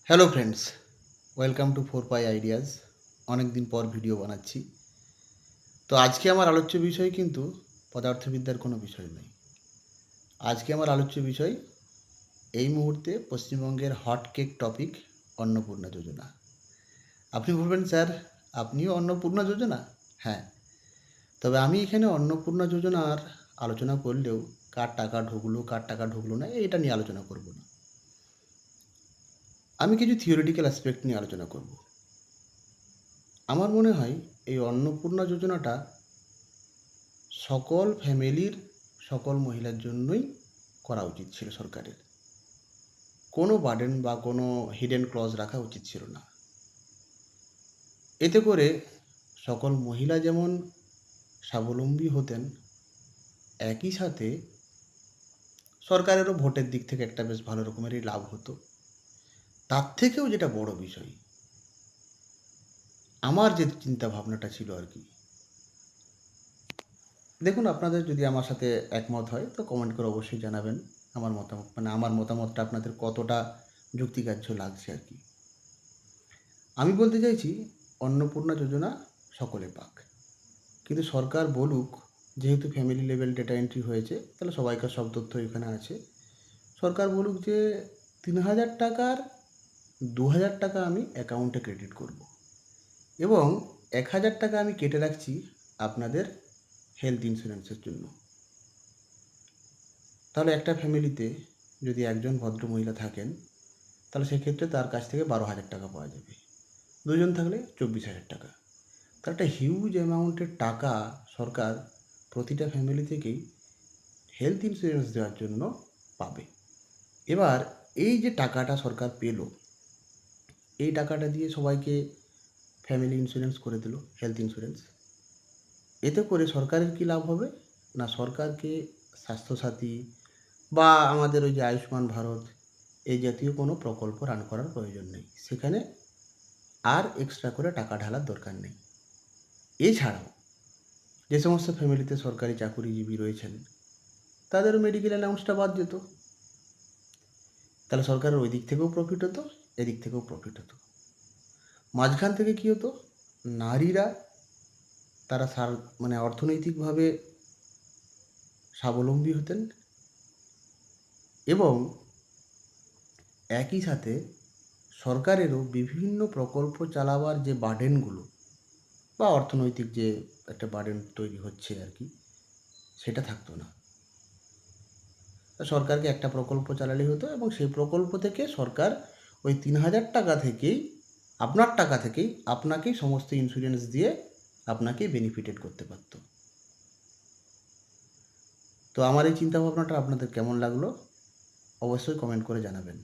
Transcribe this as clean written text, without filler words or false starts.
Hello friends, welcome to 4 pi ideas. অনেক দিন পর ভিডিও বানাচ্ছি। তো আজকে আমার আলোচ্য বিষয় কিন্তু পদার্থবিদ্যার কোনো বিষয় নয়। আজকে আমার আলোচ্য বিষয় এই মুহূর্তে পশ্চিমবঙ্গের হট কেক টপিক অন্নপূর্ণা যোজনা। আপনি বলবেন, স্যার আপনিও অন্নপূর্ণা যোজনা? হ্যাঁ, তবে আমি এখানে অন্নপূর্ণা যোজনার আলোচনা করলেও কার টাকা ঢুকলো না এটা নিয়ে আলোচনা করব না। আমি কিছু থিওরিটিক্যাল অ্যাসপেক্ট নিয়ে আলোচনা করব। আমার মনে হয় এই অন্নপূর্ণা যোজনাটা সকল ফ্যামিলির সকল মহিলার জন্যই করা উচিত ছিল সরকারের। কোনো বার্ডেন বা কোনো হিডেন ক্লজ রাখা উচিত ছিল না। এতে করে সকল মহিলা যেমন স্বাবলম্বী হতেন, একই সাথে সরকারেরও ভোটের দিক থেকে একটা বেশ ভালো রকমেরই লাভ হতো। তার থেকেও যেটা বড় বিষয়, আমার যে চিন্তা ভাবনাটা ছিল আর কি, দেখুন আপনাদের যদি আমার সাথে একমত হয় তো কমেন্ট করে অবশ্যই জানাবেন। আমার মতামতটা আপনাদের কতটা যুক্তিগ্রাহ্য লাগছে আর কি। আমি বলতে চাইছি, অন্নপূর্ণা যোজনা সকলে পাক, কিন্তু সরকার বলুক, যেহেতু ফ্যামিলি লেভেল ডেটা এন্ট্রি হয়েছে তাহলে সবাইকার সব তথ্য এখানে আছে, সরকার বলুক যে 3,000 টাকার 2,000 টাকা আমি অ্যাকাউন্টে ক্রেডিট করব, এবং 1,000 টাকা আমি কেটে রাখছি আপনাদের হেলথ ইন্স্যুরেন্সের জন্য। তাহলে একটা ফ্যামিলিতে যদি একজন ভদ্রমহিলা থাকেন, তাহলে সেক্ষেত্রে তার কাছ থেকে 12,000 টাকা পাওয়া যাবে। দুজন থাকলে 24,000 টাকা। তার একটা হিউজ অ্যামাউন্টের টাকা সরকার প্রতিটা ফ্যামিলি থেকেই হেলথ ইন্স্যুরেন্স দেওয়ার জন্য পাবে। এবার এই যে টাকাটা সরকার পেল, এই টাকাটা দিয়ে সবাইকে ফ্যামিলি ইন্স্যুরেন্স করে দিল, হেলথ ইন্স্যুরেন্স। এতে করে সরকারের কী লাভ হবে না, সরকারকে স্বাস্থ্যসাথী বা আমাদের ওই যে আয়ুষ্মান ভারত এই জাতীয় কোনো প্রকল্প রান করার প্রয়োজন নেই, সেখানে আর এক্সট্রা করে টাকা ঢালার দরকার নেই। এছাড়াও যে সমস্ত ফ্যামিলিতে সরকারি চাকুরিজীবী রয়েছেন তাদেরও মেডিকেল অ্যালাউন্সটা বাদ যেত, তাহলে সরকারের ওই দিক থেকেও প্রফিট হতো, এদিক থেকেও প্রফিট হতো। মাঝখান থেকে কী হতো, নারীরা তারা অর্থনৈতিকভাবে স্বাবলম্বী হতেন, এবং একই সাথে সরকারেরও বিভিন্ন প্রকল্প চালাবার যে বার্ডেনগুলো বা অর্থনৈতিক যে একটা বার্ডেন তৈরি হচ্ছে আর কি, সেটা থাকতো না। সরকারকে একটা প্রকল্প চালালেই হতো, এবং সেই প্রকল্প থেকে সরকার ওই 3,000 টাকা থেকেই, আপনার টাকা থেকেই আপনাকেই সমস্ত ইন্স্যুরেন্স দিয়ে আপনাকে বেনিফিটেড করতে পারত। তো আমার এই চিন্তাভাবনাটা আপনাদের কেমন লাগলো অবশ্যই কমেন্ট করে জানাবেন।